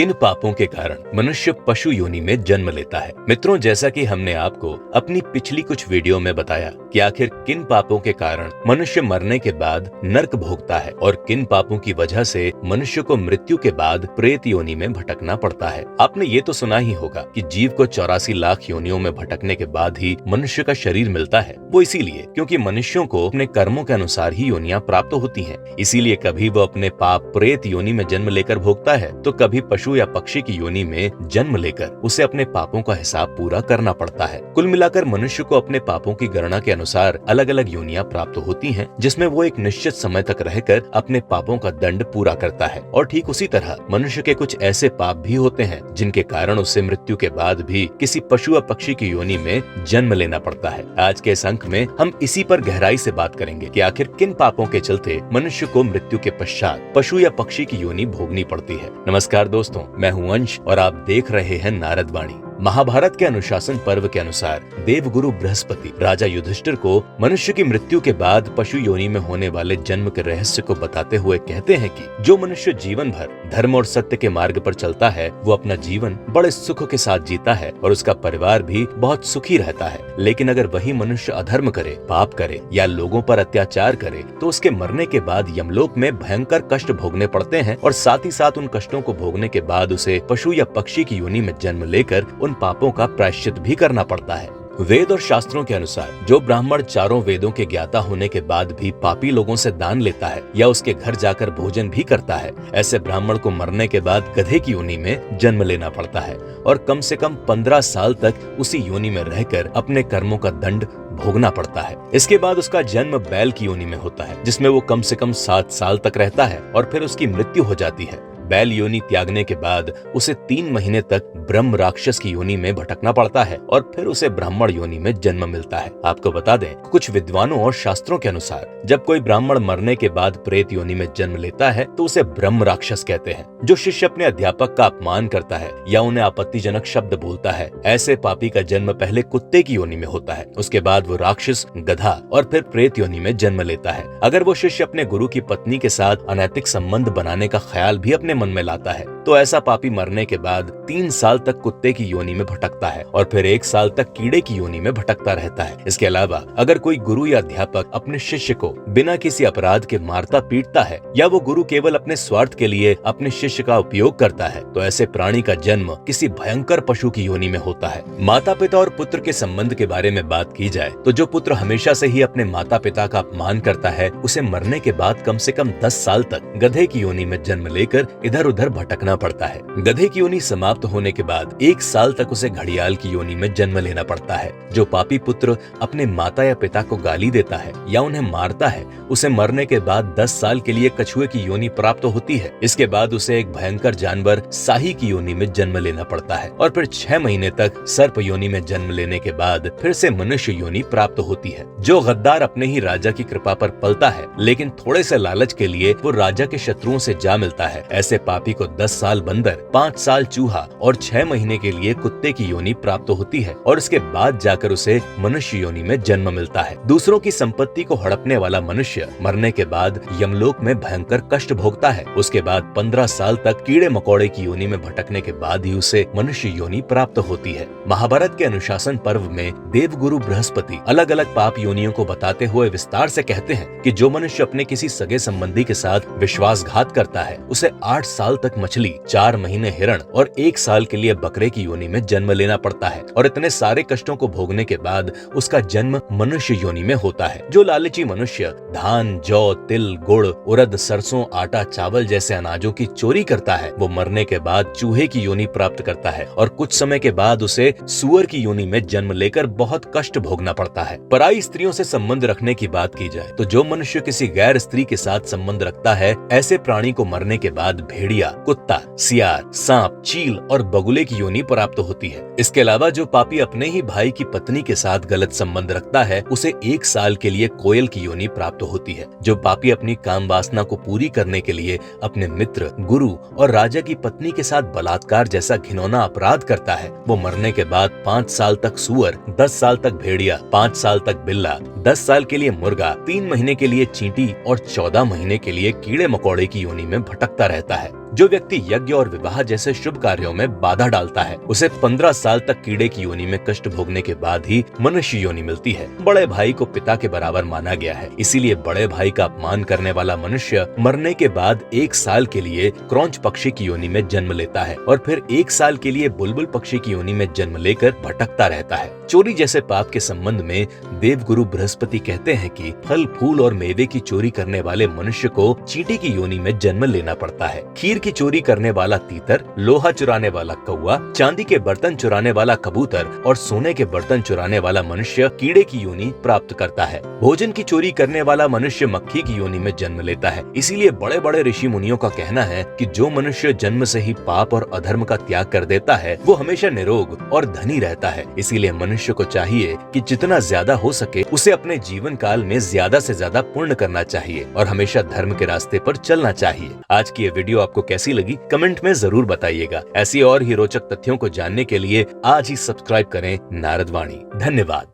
किन पापों के कारण मनुष्य पशु योनि में जन्म लेता है। मित्रों, जैसा कि हमने आपको अपनी पिछली कुछ वीडियो में बताया कि आखिर किन पापों के कारण मनुष्य मरने के बाद नर्क भोगता है और किन पापों की वजह से मनुष्य को मृत्यु के बाद प्रेत योनि में भटकना पड़ता है। आपने ये तो सुना ही होगा कि जीव को 84 लाख योनियों में भटकने के बाद ही मनुष्य का शरीर मिलता है। वो इसीलिए क्योंकि मनुष्यों को अपने कर्मों के अनुसार ही योनियां प्राप्त होती हैं। इसीलिए कभी वो अपने पाप प्रेत योनि में जन्म लेकर भोगता है तो कभी पशु या पक्षी की योनि में जन्म लेकर उसे अपने पापों का हिसाब पूरा करना पड़ता है। कुल मिलाकर मनुष्य को अपने पापों की गणना के अनुसार अलग अलग योनियां प्राप्त होती हैं, जिसमें वो एक निश्चित समय तक रहकर अपने पापों का दंड पूरा करता है। और ठीक उसी तरह मनुष्य के कुछ ऐसे पाप भी होते हैं जिनके कारण उसे मृत्यु के बाद भी किसी पशु या पक्षी की योनि में जन्म लेना पड़ता है। आज के इस अंक में हम इसी पर गहराई से बात करेंगे कि आखिर किन पापों के चलते मनुष्य को मृत्यु के पश्चात पशु या पक्षी की योनि भोगनी पड़ती है। नमस्कार दोस्तों, मैं हूं अंश और आप देख रहे हैं नारद वाणी। महाभारत के अनुशासन पर्व के अनुसार देवगुरु बृहस्पति राजा युधिष्ठिर को मनुष्य की मृत्यु के बाद पशु योनि में होने वाले जन्म के रहस्य को बताते हुए कहते हैं कि जो मनुष्य जीवन भर धर्म और सत्य के मार्ग पर चलता है वो अपना जीवन बड़े सुख के साथ जीता है और उसका परिवार भी बहुत सुखी रहता है। लेकिन अगर वही मनुष्य अधर्म करे, पाप करे या लोगों पर अत्याचार करे तो उसके मरने के बाद यमलोक में भयंकर कष्ट भोगने पड़ते हैं और साथ ही साथ उन कष्टों को भोगने के बाद उसे पशु या पक्षी की योनि में जन्म लेकर उन पापों का प्रायश्चित भी करना पड़ता है। वेद और शास्त्रों के अनुसार जो ब्राह्मण चारों वेदों के ज्ञाता होने के बाद भी पापी लोगों से दान लेता है या उसके घर जाकर भोजन भी करता है, ऐसे ब्राह्मण को मरने के बाद गधे की योनि में जन्म लेना पड़ता है और कम से कम 15 साल तक उसी योनि में रहकर अपने कर्मों का दंड भोगना पड़ता है। इसके बाद उसका जन्म बैल की योनि में होता है, जिसमें वो कम से कम 7 साल तक रहता है और फिर उसकी मृत्यु हो जाती है। बैल योनि त्यागने के बाद उसे 3 महीने तक ब्रह्म राक्षस की योनि में भटकना पड़ता है और फिर उसे ब्राह्मण योनि में जन्म मिलता है। आपको बता दें, कुछ विद्वानों और शास्त्रों के अनुसार जब कोई ब्राह्मण मरने के बाद प्रेत योनि में जन्म लेता है तो उसे ब्रह्म राक्षस कहते हैं। जो शिष्य अपने अध्यापक का अपमान करता है या उन्हें आपत्तिजनक शब्द बोलता है, ऐसे पापी का जन्म पहले कुत्ते की योनि में होता है, उसके बाद वो राक्षस, गधा और फिर प्रेत योनि में जन्म लेता है। अगर वो शिष्य अपने गुरु की पत्नी के साथ अनैतिक संबंध बनाने का ख्याल भी अपने मन में लाता है तो ऐसा पापी मरने के बाद 3 साल तक कुत्ते की योनि में भटकता है और फिर 1 साल तक कीड़े की योनि में भटकता रहता है। इसके अलावा अगर कोई गुरु या अध्यापक अपने शिष्य को बिना किसी अपराध के मारता पीटता है या वो गुरु केवल अपने स्वार्थ के लिए अपने शिष्य का उपयोग करता है तो ऐसे प्राणी का जन्म किसी भयंकर पशु की योनि में होता है। माता पिता और पुत्र के संबंध के बारे में बात की जाए तो जो पुत्र हमेशा से ही अपने माता पिता का अपमान करता है उसे मरने के बाद कम से कम 10 साल तक गधे की योनि में जन्म लेकर इधर उधर भटकना पड़ता है। गधे की योनि समाप्त होने के बाद 1 साल तक उसे घड़ियाल की योनि में जन्म लेना पड़ता है। जो पापी पुत्र अपने माता या पिता को गाली देता है या उन्हें मारता है उसे मरने के बाद 10 साल के लिए कछुए की योनि प्राप्त होती है। इसके बाद उसे एक भयंकर जानवर साही की योनि में जन्म लेना पड़ता है और फिर 6 महीने तक सर्प योनि में जन्म लेने के बाद फिर से मनुष्य योनि प्राप्त होती है। जो गद्दार अपने ही राजा की कृपा पर पलता है लेकिन थोड़े से लालच के लिए वो राजा के शत्रुओं से जा मिलता है, ऐसे पापी को 10 साल बंदर, 5 साल चूहा और 6 महीने के लिए कुत्ते की योनि प्राप्त होती है और इसके बाद जाकर उसे मनुष्य योनि में जन्म मिलता है। दूसरों की संपत्ति को हड़पने वाला मनुष्य मरने के बाद यमलोक में भयंकर कष्ट भोगता है। उसके बाद 15 साल तक कीड़े मकोड़े की योनि में भटकने के बाद ही उसे मनुष्य योनि प्राप्त होती है। महाभारत के अनुशासन पर्व में देवगुरु बृहस्पति अलग अलग पाप योनियों को बताते हुए विस्तार से कहते हैं कि जो मनुष्य अपने किसी सगे संबंधी के साथ विश्वासघात करता है उसे 8 साल तक मछली, 4 महीने हिरण और 1 साल के लिए बकरे की योनि में जन्म लेना पड़ता है और इतने सारे कष्टों को भोगने के बाद उसका जन्म मनुष्य योनि में होता है। जो लालची मनुष्य धान, जौ, तिल, गुड़, उड़द, सरसों, आटा, चावल जैसे अनाजों की चोरी करता है वो मरने के बाद चूहे की योनि प्राप्त करता है और कुछ समय के बाद उसे सुअर की योनि में जन्म लेकर बहुत कष्ट भोगना पड़ता है। पराई स्त्रियों से संबंध रखने की बात की जाए तो जो मनुष्य किसी गैर स्त्री के साथ संबंध रखता है ऐसे प्राणी को मरने के बाद भेड़िया, कुत्ता, सियार, सांप, चील और बगुले की योनि प्राप्त होती है। इसके अलावा जो पापी अपने ही भाई की पत्नी के साथ गलत संबंध रखता है उसे 1 साल के लिए कोयल की योनि प्राप्त होती है। जो पापी अपनी काम वासना को पूरी करने के लिए अपने मित्र, गुरु और राजा की पत्नी के साथ बलात्कार जैसा घिनौना अपराध करता है वो मरने के बाद 5 साल तक सुअर, 10 साल तक भेड़िया, 5 साल तक बिल्ला, 10 साल के लिए मुर्गा, 3 महीने के लिए चींटी और 14 महीने के लिए कीड़े मकोड़े की योनि में भटकता रहता है। जो व्यक्ति यज्ञ और विवाह जैसे शुभ कार्यों में बाधा डालता है उसे 15 साल तक कीड़े की योनि में कष्ट भोगने के बाद ही मनुष्य योनि मिलती है। बड़े भाई को पिता के बराबर माना गया है, इसीलिए बड़े भाई का अपमान करने वाला मनुष्य मरने के बाद 1 साल के लिए क्रौंच पक्षी की योनि में जन्म लेता है और फिर 1 साल के लिए बुलबुल पक्षी की योनि में जन्म लेकर भटकता रहता है। चोरी जैसे पाप के संबंध में देवगुरु बृहस्पति कहते हैं कि फल फूल और मेवे की चोरी करने वाले मनुष्य को चींटी की योनि में जन्म लेना पड़ता है। खीर की चोरी करने वाला तीतर, लोहा चुराने वाला कौवा, चांदी के बर्तन चुराने वाला कबूतर और सोने के बर्तन चुराने वाला मनुष्य कीड़े की योनि प्राप्त करता है। भोजन की चोरी करने वाला मनुष्य मक्खी की योनि में जन्म लेता है। इसीलिए बड़े बड़े ऋषि मुनियों का कहना है कि जो मनुष्य जन्म से ही पाप और अधर्म का त्याग कर देता है वो हमेशा निरोग और धनी रहता है। इसीलिए मनुष्य को चाहिए कि जितना ज्यादा हो सके उसे अपने जीवन काल में ज्यादा से ज्यादा पुण्य करना चाहिए और हमेशा धर्म के रास्ते पर चलना चाहिए। आज की ये वीडियो आपको कैसी लगी कमेंट में जरूर बताइएगा। ऐसी और ही रोचक तथ्यों को जानने के लिए आज ही सब्सक्राइब करें नारद वाणी। धन्यवाद।